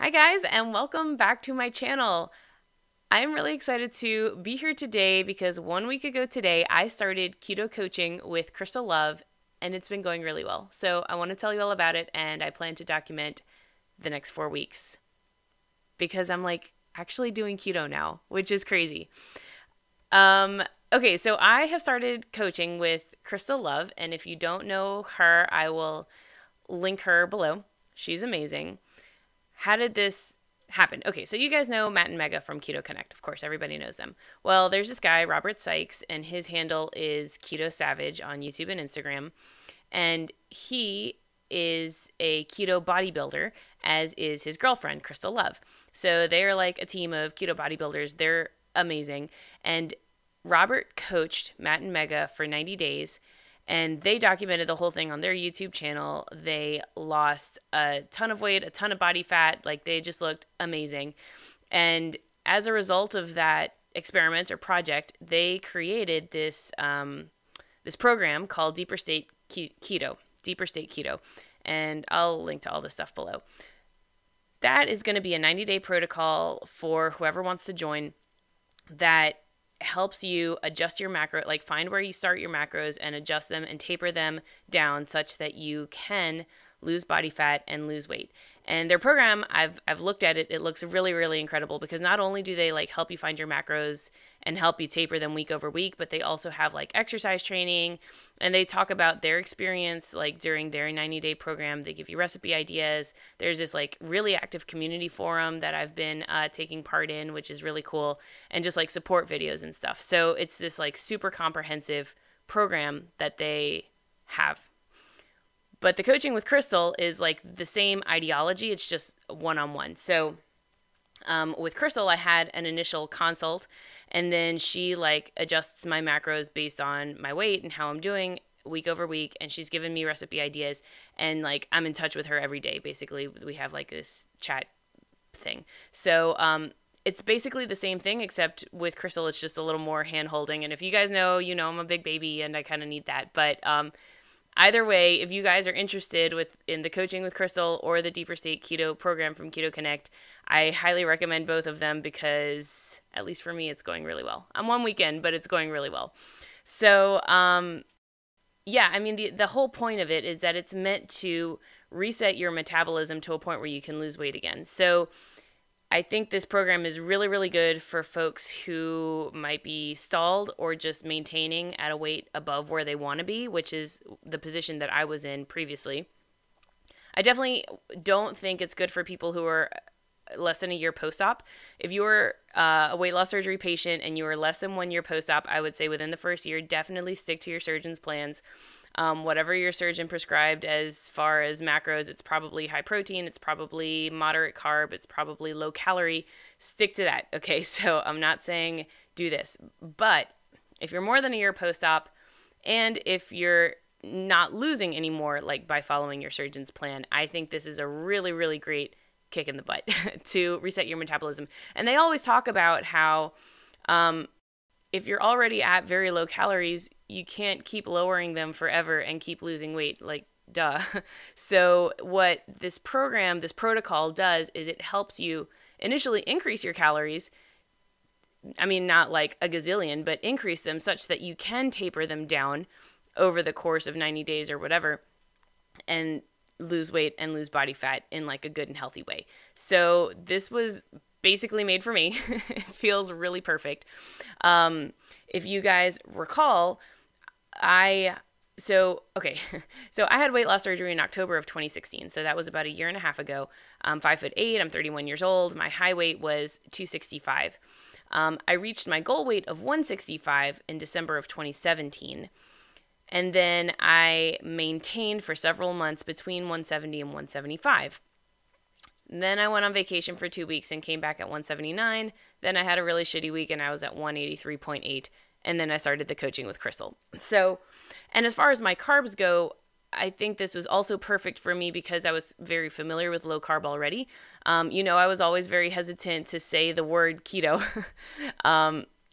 Hi guys, and welcome back to my channel. I'm really excited to be here today because 1 week ago today, I started keto coaching with Crystal Love, and it's been going really well. So I want to tell you all about it, and I plan to document the next 4 weeks because I'm like actually doing keto now, which is crazy. Okay, so I have started coaching with Crystal Love, and if you don't know her, I will link her below. She's amazing. How did this happen? Okay, so you guys know Matt and Mega from Keto Connect. Of course, everybody knows them. Well, there's this guy, Robert Sykes, and his handle is Keto Savage on YouTube and Instagram. And he is a keto bodybuilder, as is his girlfriend, Crystal Love. So they are like a team of keto bodybuilders. They're amazing. And Robert coached Matt and Mega for 90 days, and they documented the whole thing on their YouTube channel. They lost a ton of weight, a ton of body fat. Like, they just looked amazing. And as a result of that experiment or project, they created this this program called Deeper State Keto. And I'll link to all this stuff below. That is going to be a 90-day protocol for whoever wants to join that helps you adjust your macro, like find where you start your macros and adjust them and taper them down such that you can lose body fat and lose weight. And their program, I've looked at it. It looks really, really incredible because not only do they like help you find your macros and help you taper them week over week, but they also have like exercise training, and they talk about their experience like during their 90-day program. They give you recipe ideas. There's this like really active community forum that I've been taking part in, which is really cool, and just like support videos and stuff. So it's this like super comprehensive program that they have. But the coaching with Crystal is like the same ideology. It's just one-on-one. So with Crystal, I had an initial consult, and then she like adjusts my macros based on my weight and how I'm doing week over week. And she's given me recipe ideas, and like I'm in touch with her every day. Basically, we have like this chat thing. So it's basically the same thing, except with Crystal, it's just a little more hand holding. And if you guys know, you know, I'm a big baby and I kind of need that. But either way, if you guys are interested in the coaching with Crystal or the Deeper State Keto program from Keto Connect, I highly recommend both of them because, at least for me, it's going really well. I'm 1 week in, but it's going really well. So, yeah, I mean, the whole point of it is that it's meant to reset your metabolism to a point where you can lose weight again. So I think this program is really, really good for folks who might be stalled or just maintaining at a weight above where they want to be, which is the position that I was in previously. I definitely don't think it's good for people who are less than a year post-op. If you're a weight loss surgery patient and you are less than 1 year post-op, I would say within the first year, definitely stick to your surgeon's plans. Whatever your surgeon prescribed as far as macros, it's probably high protein, it's probably moderate carb, it's probably low calorie. Stick to that, okay? So I'm not saying do this. But if you're more than a year post-op, and if you're not losing anymore, like by following your surgeon's plan, I think this is a really, really great kick in the butt to reset your metabolism. And they always talk about how if you're already at very low calories, you can't keep lowering them forever and keep losing weight. Like, duh. So what this program, this protocol does is it helps you initially increase your calories. I mean, not like a gazillion, but increase them such that you can taper them down over the course of 90 days or whatever, and lose weight and lose body fat in like a good and healthy way. So this was basically made for me. It feels really perfect. If you guys recall, so I had weight loss surgery in October of 2016. So that was about a year and a half ago. I'm 5'8", I'm 31 years old. My high weight was 265. I reached my goal weight of 165 in December of 2017. And then I maintained for several months between 170 and 175. Then I went on vacation for 2 weeks and came back at 179. Then I had a really shitty week and I was at 183.8. And then I started the coaching with Crystal. So, and as far as my carbs go, I think this was also perfect for me because I was very familiar with low carb already. You know, I was always very hesitant to say the word keto.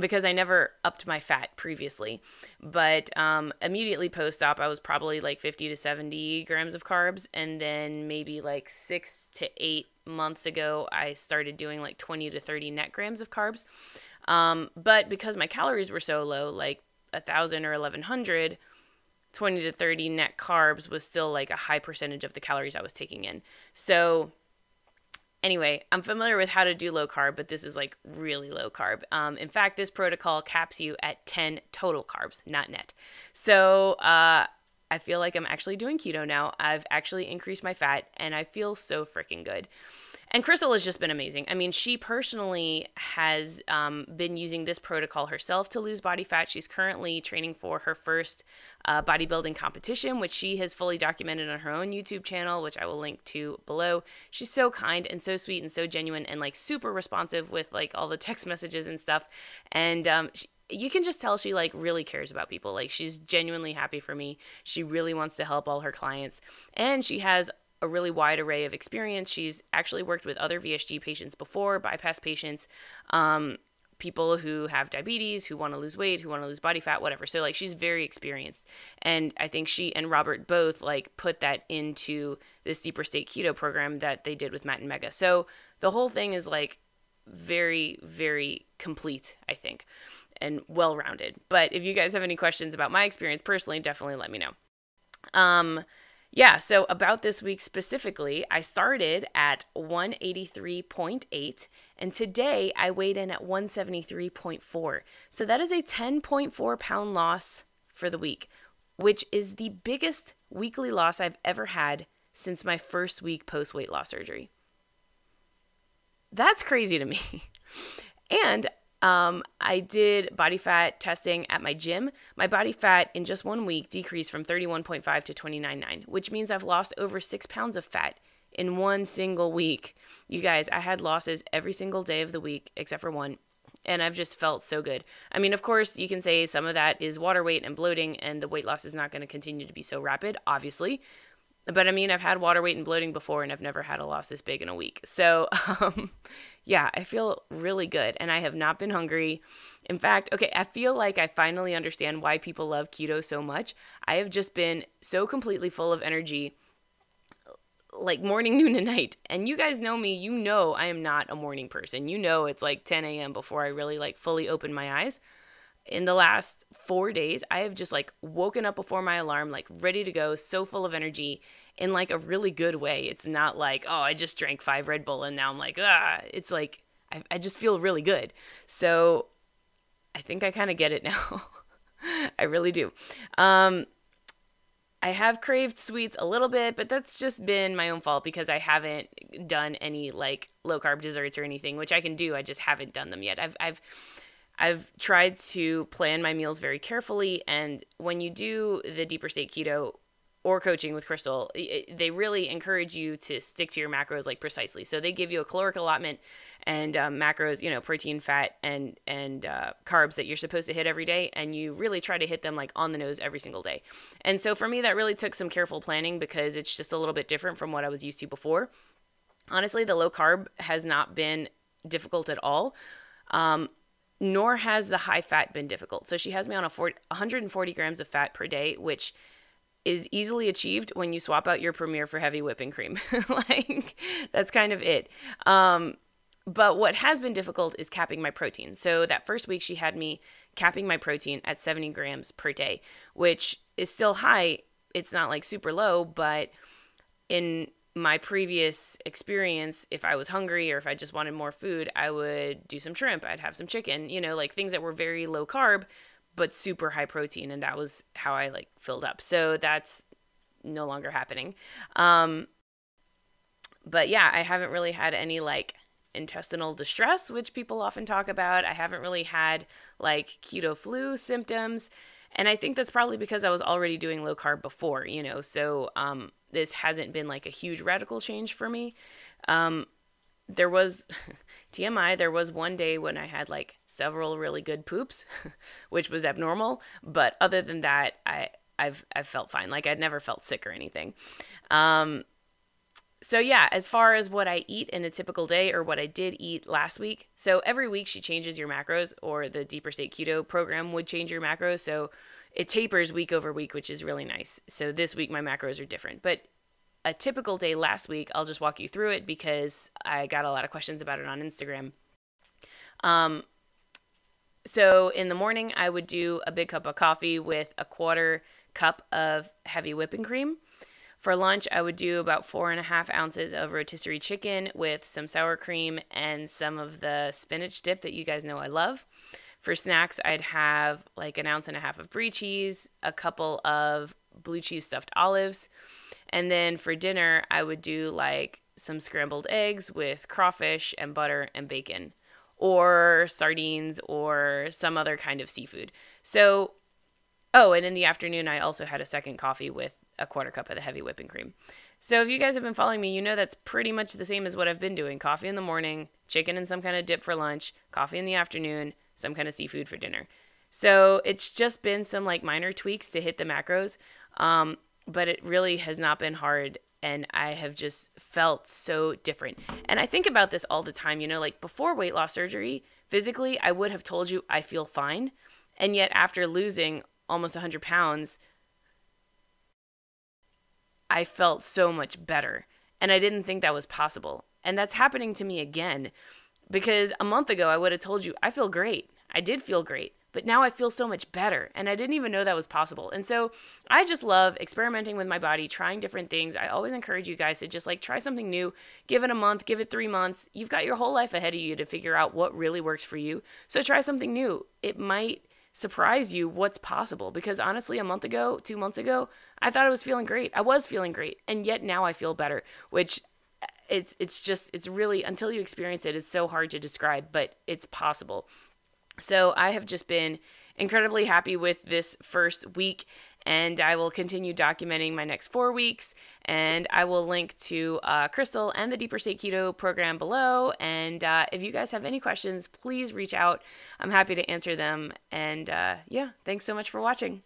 Because I never upped my fat previously. But immediately post-op, I was probably like 50 to 70 grams of carbs, and then maybe like 6 to 8 months ago, I started doing like 20 to 30 net grams of carbs. But because my calories were so low, like 1,000 or 1,100, 20 to 30 net carbs was still like a high percentage of the calories I was taking in. So anyway, I'm familiar with how to do low carb, but this is like really low carb. In fact, this protocol caps you at 10 total carbs, not net. So I feel like I'm actually doing keto now. I've actually increased my fat, and I feel so freaking good. And Crystal has just been amazing. I mean, she personally has been using this protocol herself to lose body fat. She's currently training for her first bodybuilding competition, which she has fully documented on her own YouTube channel, which I will link to below. She's so kind and so sweet and so genuine and like super responsive with like all the text messages and stuff. And you can just tell she like really cares about people. Like she's genuinely happy for me. She really wants to help all her clients. And she has a really wide array of experience. She's actually worked with other VSG patients before, bypass patients, people who have diabetes, who want to lose weight, who want to lose body fat, whatever. So like she's very experienced. And I think she and Robert both like put that into this Deeper State Keto program that they did with Matt and Mega. So the whole thing is like very, very complete, I think, and well-rounded. But if you guys have any questions about my experience personally, definitely let me know. Yeah, so about this week specifically, I started at 183.8, and today I weighed in at 173.4. So that is a 10.4 pound loss for the week, which is the biggest weekly loss I've ever had since my first week post-weight loss surgery. That's crazy to me. And I did body fat testing at my gym. My body fat in just 1 week decreased from 31.5 to 29.9, which means I've lost over 6 pounds of fat in one single week. You guys, I had losses every single day of the week except for one, and I've just felt so good. I mean, of course, you can say some of that is water weight and bloating, and the weight loss is not going to continue to be so rapid, obviously. But I mean, I've had water weight and bloating before, and I've never had a loss this big in a week. So, yeah, I feel really good, and I have not been hungry. In fact, okay, I feel like I finally understand why people love keto so much. I have just been so completely full of energy, like morning, noon, and night. And you guys know me. You know I am not a morning person. You know it's like 10 a.m. before I really like fully open my eyes. In the last 4 days, I have just like woken up before my alarm, like ready to go, so full of energy in like a really good way. It's not like, oh, I just drank 5 Red Bull and now I'm like, it's like, I just feel really good. So I think I kind of get it now. I really do. I have craved sweets a little bit, but that's just been my own fault because I haven't done any like low carb desserts or anything, which I can do. I just haven't done them yet. I've tried to plan my meals very carefully, and when you do the Deeper State Keto or coaching with Crystal, they really encourage you to stick to your macros like precisely. So they give you a caloric allotment and macros, protein, fat, and carbs that you're supposed to hit every day, and you really try to hit them like on the nose every single day. And so for me, that really took some careful planning because it's just a little bit different from what I was used to before. Honestly, the low carb has not been difficult at all. Nor has the high fat been difficult. So she has me on 140 grams of fat per day, which is easily achieved when you swap out your Premier for heavy whipping cream. Like, that's kind of it. But what has been difficult is capping my protein. So that first week she had me capping my protein at 70 grams per day, which is still high. It's not like super low, but in my previous experience, if I was hungry or if I just wanted more food, I would do some shrimp. I'd have some chicken, like things that were very low carb, but super high protein. And that was how I like filled up. So that's no longer happening. But yeah, I haven't really had any like intestinal distress, which people often talk about. I haven't really had like keto flu symptoms. And I think that's probably because I was already doing low carb before, so this hasn't been like a huge radical change for me. There was, TMI, there was one day when I had like several really good poops, which was abnormal. But other than that, I've felt fine. Like I'd never felt sick or anything. So yeah, as far as what I eat in a typical day or what I did eat last week. So every week she changes your macros, or the Deeper State Keto program would change your macros. So it tapers week over week, which is really nice. So this week my macros are different. But a typical day last week, I'll just walk you through it because I got a lot of questions about it on Instagram. So in the morning, I would do a big cup of coffee with a quarter cup of heavy whipping cream. For lunch, I would do about 4.5 ounces of rotisserie chicken with some sour cream and some of the spinach dip that you guys know I love. For snacks, I'd have like 1.5 ounces of brie cheese, a couple of blue cheese stuffed olives. And then for dinner, I would do like some scrambled eggs with crawfish and butter and bacon, or sardines or some other kind of seafood. So, oh, and in the afternoon, I also had a second coffee with a quarter cup of the heavy whipping cream. So if you guys have been following me, you know that's pretty much the same as what I've been doing. Coffee in the morning, chicken and some kind of dip for lunch, coffee in the afternoon, some kind of seafood for dinner. So it's just been some like minor tweaks to hit the macros, but it really has not been hard, and I have just felt so different. And I think about this all the time, you know, like before weight loss surgery, physically, I would have told you I feel fine, and yet after losing almost 100 pounds, I felt so much better, and I didn't think that was possible. And that's happening to me again, because a month ago I would have told you I feel great. I did feel great, but now I feel so much better, and I didn't even know that was possible. And so I just love experimenting with my body, trying different things. I always encourage you guys to just like try something new, give it a month, give it 3 months. You've got your whole life ahead of you to figure out what really works for you. So try something new. It might surprise you what's possible, because honestly, a month ago, 2 months ago, I thought I was feeling great. I was feeling great. And yet now I feel better, which it's really, until you experience it, it's so hard to describe, but it's possible. So I have just been incredibly happy with this first week, and I will continue documenting my next 4 weeks, and I will link to Crystal and the Deeper State Keto program below. And if you guys have any questions, please reach out. I'm happy to answer them. And yeah, thanks so much for watching.